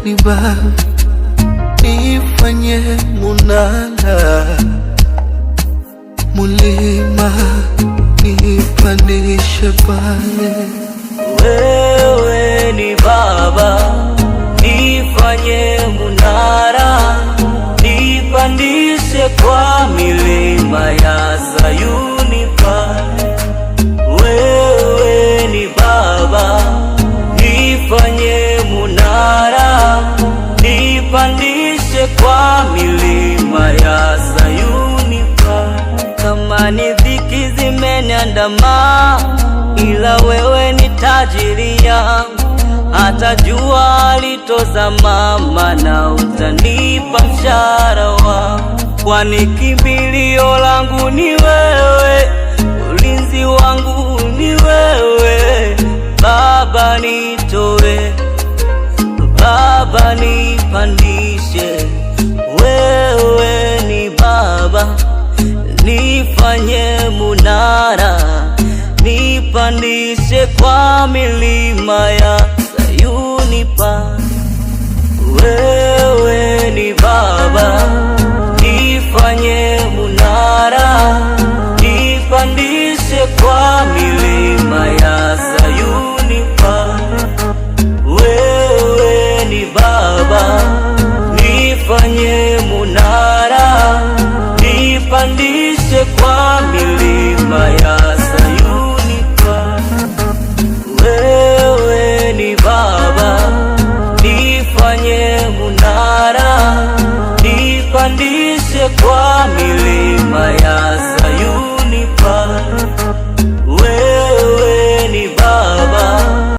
ni Baba, nifanye munara, mulima nipandishe pale. Wewe ni Baba, nifanye munara, nipandishe kwa milima ya Sayuni pale. Wewe ni Baba, nifanye munara, nipandishe kwa milima ya Sayuni pale. Kama ni dhiki zimeniandama, ila wewe ni tajiri yangu, hata jua litozama, maana utanipa mshahara wangu. Kwani kimbilio langu ni wewe, ulinzi wangu ni wewe. Baba nitoe, Baba nipandishe. Wewe ni Baba, nifanye munara, nipandishe kwa milima ya Sayuni pale. Wewe ni Baba, nifanye munara, nipandishe kwa milima